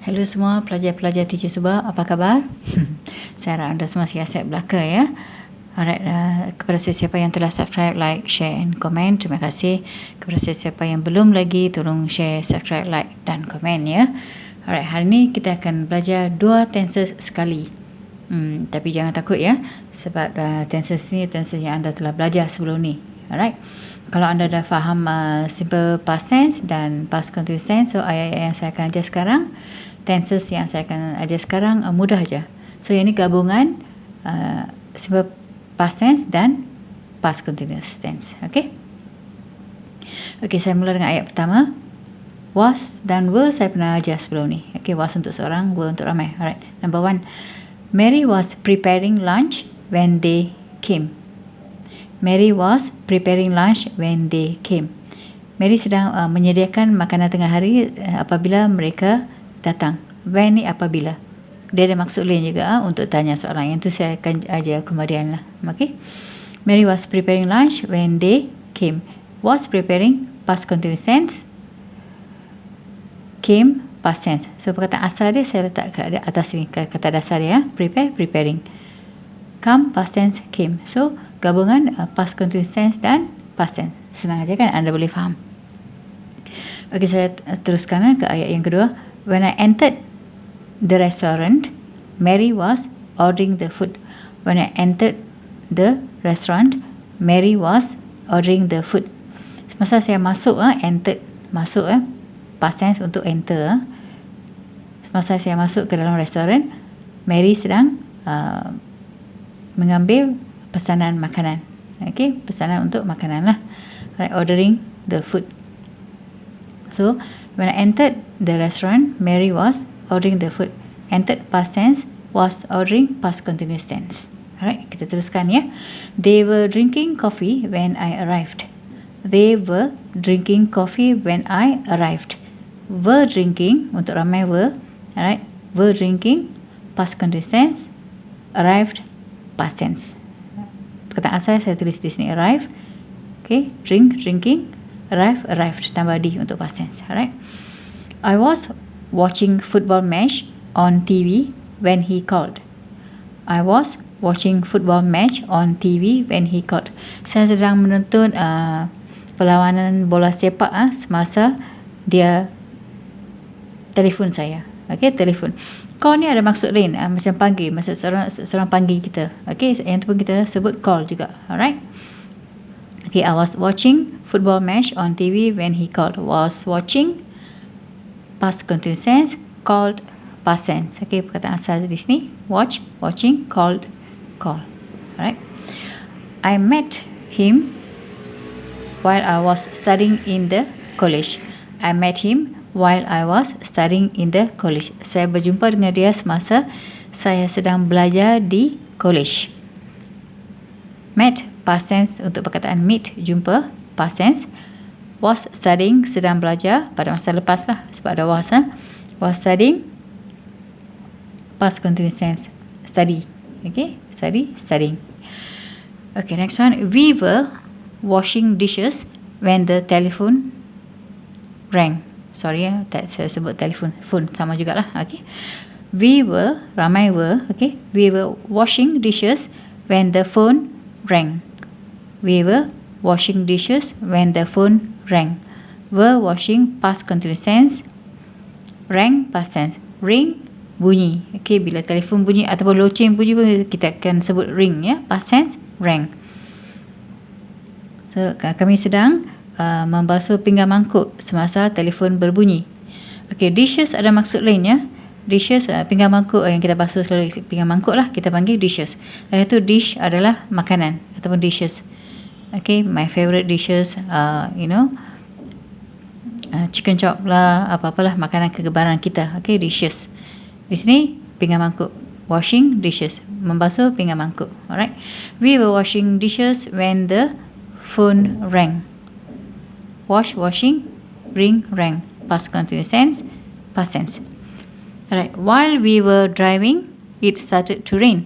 Hello semua pelajar-pelajar Teacher Subah, apa khabar? Saya harap anda semua sihat belaka ya. Alright, kepada sesiapa yang telah subscribe, like, share and komen, terima kasih. Kepada sesiapa yang belum lagi, tolong share, subscribe, like dan komen ya. Alright, hari ni kita akan belajar 2 tenses sekali. Tapi jangan takut ya, sebab tenses ni tenses yang anda telah belajar sebelum ni. Alright. Kalau anda dah faham simple past tense dan past continuous tense, so ayat-ayat yang saya akan ajar sekarang, tenses yang saya akan ajar sekarang mudah aja. So yang ni gabungan simple past tense dan past continuous tense. Okay. Okay, saya mula dengan ayat pertama. Was dan were saya pernah ajar sebelum ni. Okay, was untuk seorang, were untuk ramai. Alright. Number 1. Mary was preparing lunch when they came. Mary was preparing lunch when they came. Mary sedang menyediakan makanan tengah hari apabila mereka datang. When ni apabila. Dia ada maksud lain juga untuk tanya soalan. Yang tu saya akan ajar kemudian lah. Okay. Mary was preparing lunch when they came. Was preparing past continuous tense. Came past tense. So perkataan asal dia saya letak kat atas ni. Kata dasar dia. Prepare, preparing. Come past tense, came. So gabungan past continuous tense dan past tense. Senang aja kan, anda boleh faham. Okey, saya teruskan ke ayat yang kedua. When I entered the restaurant, Mary was ordering the food. When I entered the restaurant, Mary was ordering the food. Semasa saya masuk, entered, masuk, past tense untuk enter. Semasa saya masuk ke dalam restoran, Mary sedang mengambil pesanan makanan. Okay, pesanan untuk makanan lah. Right, ordering the food. So, when I entered the restaurant, Mary was ordering the food. Entered past tense, was ordering past continuous tense. Alright, kita teruskan ya. They were drinking coffee when I arrived. They were drinking coffee when I arrived. Were drinking, untuk ramai were. Alright, were drinking, past continuous tense. Arrived, past tense. Perkataan asal saya tulis di sini arrive. Okay, drink, drinking. Arrive, arrived. Tambah D untuk past tense. Alright. I was watching football match on TV when he called. I was watching football match on TV when he called. Saya sedang menonton perlawanan bola sepak semasa dia telefon saya. Okay, telefon. Call ni ada maksud lain, macam panggil, maksud seorang panggil kita. Okay, yang tu pun kita sebut call juga. Alright. Okay, I was watching football match on TV when he called. Was watching, past continuous tense, called, past tense. Okay, perkataan asal di sini, watch, watching, called, call. Alright. I met him while I was studying in the college. I met him while I was studying in the college. Saya berjumpa dengan dia semasa saya sedang belajar di college. Met, past tense untuk perkataan meet, jumpa, past tense. Was studying, sedang belajar, pada masa lepas lah, sebab ada was. Was studying, past continuous tense, study. Okay, study, studying. Okay, next one. We were washing dishes when the telephone rang. Sorry saya sebut telefon, phone sama jugalah. Okay. We were, ramai were, okay. We were washing dishes when the phone rang. We were washing dishes when the phone rang. Were washing, past continuous tense. Rang, past tense. Ring, bunyi. Okay, bila telefon bunyi ataupun loceng bunyi pun kita akan sebut ring ya. Past tense, rang. So kami sedang membasuh pinggan mangkuk semasa telefon berbunyi. Okey, dishes ada maksud lain ya. Dishes, pinggan mangkuk yang kita basuh selalu pinggan mangkuk lah, kita panggil dishes. Lepas tu dish adalah makanan ataupun dishes. Okey, my favorite dishes, chicken chop lah, apa-apalah makanan kegemaran kita. Okey, dishes. Di sini pinggan mangkuk. Washing dishes, membasuh pinggan mangkuk. Alright. We were washing dishes when the phone rang. Wash, washing, ring, rang. Past continuous tense, past tense. Alright. While we were driving, it started to rain.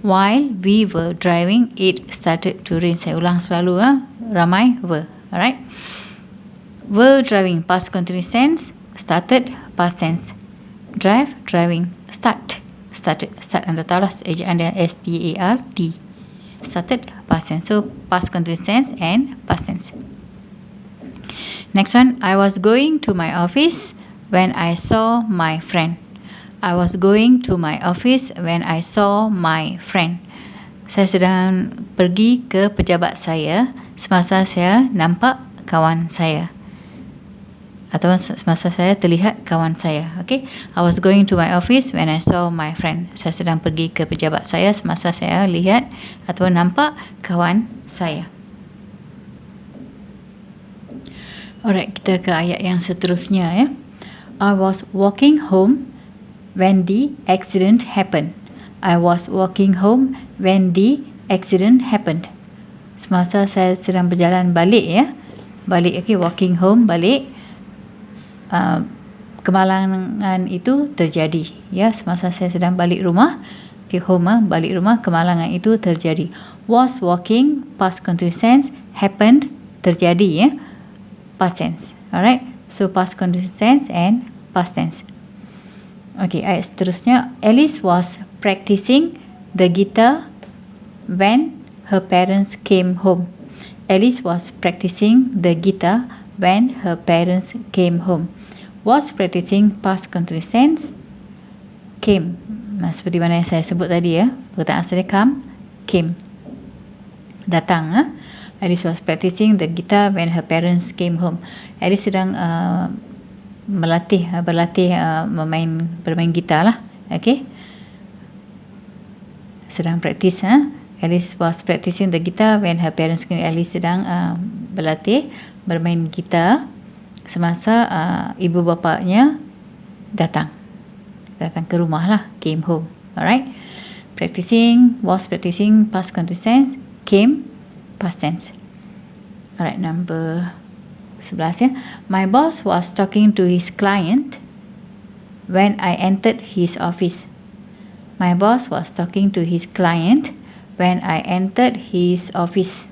While we were driving, it started to rain. Saya ulang selalu ramai were. Alright. Were driving, past continuous tense. Started, past tense. Drive, driving. Start, started. Start anda tahu lah ejaan dia START. Started, past tense. So past continuous tense and past tense. Next one, I was going to my office when I saw my friend. I was going to my office when I saw my friend. Saya sedang pergi ke pejabat saya semasa saya nampak kawan saya. Atau semasa saya terlihat kawan saya. Okay. I was going to my office when I saw my friend. Saya sedang pergi ke pejabat saya semasa saya lihat atau nampak kawan saya. Alright, kita ke ayat yang seterusnya ya. I was walking home when the accident happened. I was walking home when the accident happened. Semasa saya sedang berjalan balik ya. Balik, okay, walking home, balik. Kemalangan itu terjadi ya, semasa saya sedang balik rumah, okay, home, balik rumah, kemalangan itu terjadi. Was walking, past continuous tense. Happened, terjadi ya, past tense. Alright, so past continuous tense and past tense. Okay, ayat seterusnya. Alice was practicing the guitar when her parents came home. Alice was practicing the guitar when her parents came home. Was practicing, past continuous tense. Came, seperti mana yang saya sebut tadi ya, perkataan asalnya come, came, datang. Alice was practicing the guitar when her parents came home. Alice sedang berlatih bermain gitar lah. Okay, sedang praktis. Alice was practicing the guitar when her parents came. Alice sedang berlatih bermain gitar semasa ibu bapanya datang ke rumah lah, came home. Alright, practicing, was practicing, past continuous tense. Came, past tense. Alright, number 11 ya. My boss was talking to his client when I entered his office. My boss was talking to his client when I entered his office.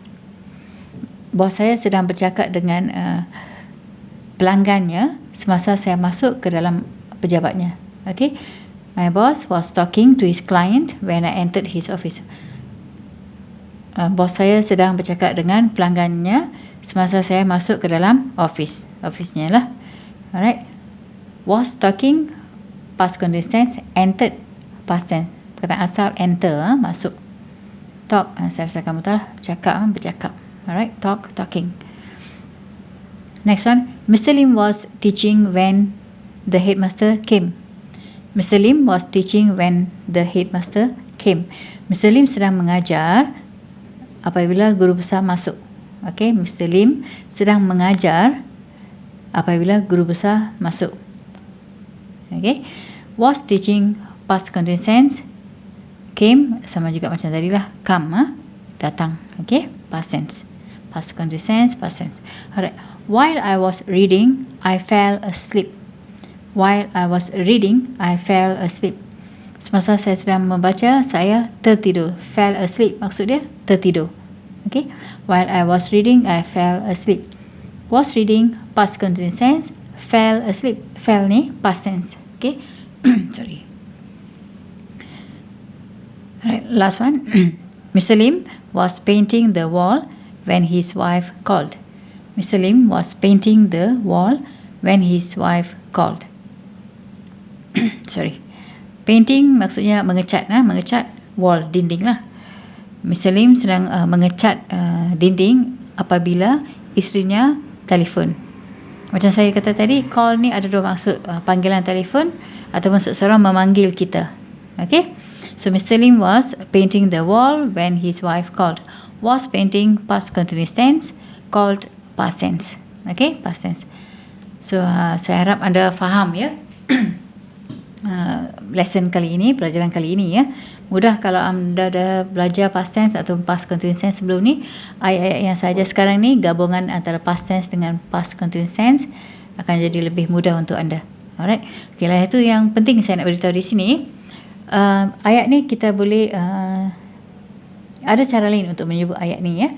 Bos saya sedang bercakap dengan pelanggannya semasa saya masuk ke dalam pejabatnya. Okay, my boss was talking to his client when I entered his office. Bos saya sedang bercakap dengan pelanggannya semasa saya masuk ke dalam office-nya lah. Alright, was talking, past continuous tense. Entered, past tense. Perkataan asal enter, masuk. Talk, saya rasa kamu tahu lah, bercakap. Alright, talking. Next one, Mr. Lim was teaching when the headmaster came. Mr. Lim was teaching when the headmaster came. Mr. Lim sedang mengajar apabila guru besar masuk. Okay, Mr. Lim sedang mengajar apabila guru besar masuk. Okay, was teaching, past continuous tense. Came, sama juga macam tadi lah, come, datang. Okay, past tense. Past continuous tense, past tense. Alright. While I was reading, I fell asleep. While I was reading, I fell asleep. Semasa saya sedang membaca, saya tertidur. Fell asleep, maksud dia tertidur. Okay. While I was reading, I fell asleep. Was reading, past continuous tense. Fell asleep. Fell ni past tense. Okay. Sorry. Alright, last one. Mr. Lim was painting the wall when his wife called. Mr. Lim was painting the wall when his wife called. Sorry. Painting maksudnya mengecat, mengecat wall, dinding lah. Mr. Lim sedang mengecat dinding apabila isterinya telefon. Macam saya kata tadi, call ni ada dua maksud, panggilan telefon ataupun seseorang memanggil kita. Okay. So Mr. Lim was painting the wall when his wife called. Was painting, past continuous tense. Called, past tense. Okay, past tense. So saya harap anda faham ya. Lesson kali ini, pelajaran kali ini ya. Mudah kalau anda dah belajar past tense atau past continuous tense sebelum ni. Ayat-ayat yang saya ajar sekarang ni, gabungan antara past tense dengan past continuous tense akan jadi lebih mudah untuk anda. Alright. Okay lah, itu yang penting saya nak beritahu di sini. Ayat ni kita boleh ada cara lain untuk menyebut ayat ni ya.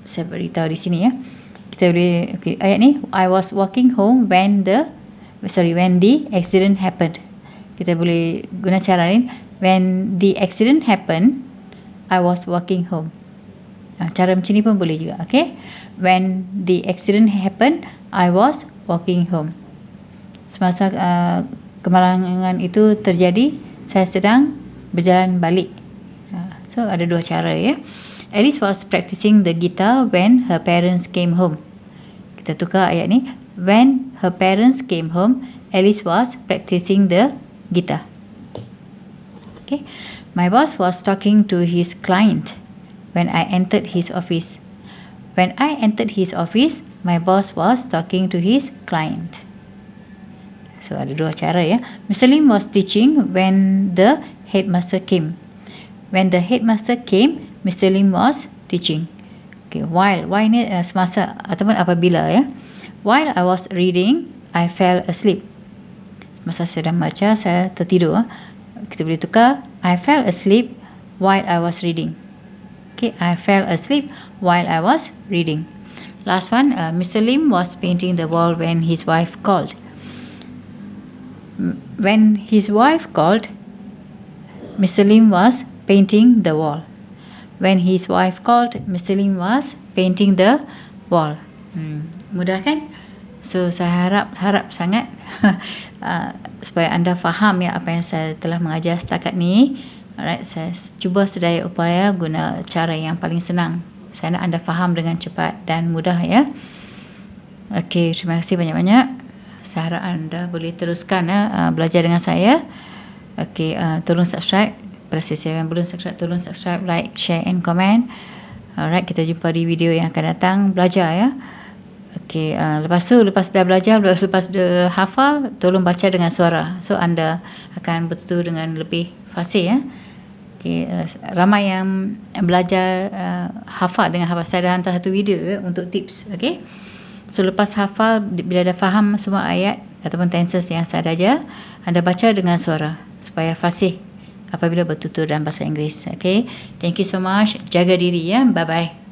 Saya beritahu di sini ya. Kita boleh, okay, ayat ni, I was walking home when the when the accident happened. Kita boleh guna cara lain. When the accident happened, I was walking home. Cara macam ni pun boleh juga. Okay. When the accident happened, I was walking home. Semasa kemalangan itu terjadi, saya sedang berjalan balik. So ada dua cara ya. Alice was practicing the guitar when her parents came home. Kita tukar ayat ni. When her parents came home, Alice was practicing the guitar. Okay. My boss was talking to his client when I entered his office. When I entered his office, my boss was talking to his client. So ada dua cara ya. Mr. Lim was teaching when the headmaster came. When the headmaster came, Mr. Lim was teaching. Okay, while ni semasa ataupun apabila ya. While I was reading, I fell asleep. Masa saya sedang baca, saya tertidur. Kita boleh tukar. I fell asleep while I was reading. Okay, I fell asleep while I was reading. Last one, Mr. Lim was painting the wall when his wife called. When his wife called, Mr. Lim was painting the wall. When his wife called, Mr. Lim was painting the wall. Mudah kan? So saya harap sangat supaya anda faham ya apa yang saya telah mengajar setakat ni. Alright, saya cuba sedaya upaya guna cara yang paling senang. Saya nak anda faham dengan cepat dan mudah ya. Okey, terima kasih banyak-banyak. Saya harap anda boleh teruskan belajar dengan saya. Okey, tolong subscribe. Pada siapa yang belum subscribe, tolong subscribe, like, share and comment. Alright, kita jumpa di video yang akan datang. Belajar ya. Okey, lepas dah belajar, lepas dah hafal, tolong baca dengan suara. So anda akan betul dengan lebih fasih ya. Okey, ramai yang belajar hafal dengan hafal. Saya dah hantar satu video ya, untuk tips. Okey. So lepas hafal, bila dah faham semua ayat ataupun tenses yang saya ajar, anda baca dengan suara supaya fasih apabila bertutur dalam bahasa Inggeris. Okay. Thank you so much. Jaga diri ya. Bye bye.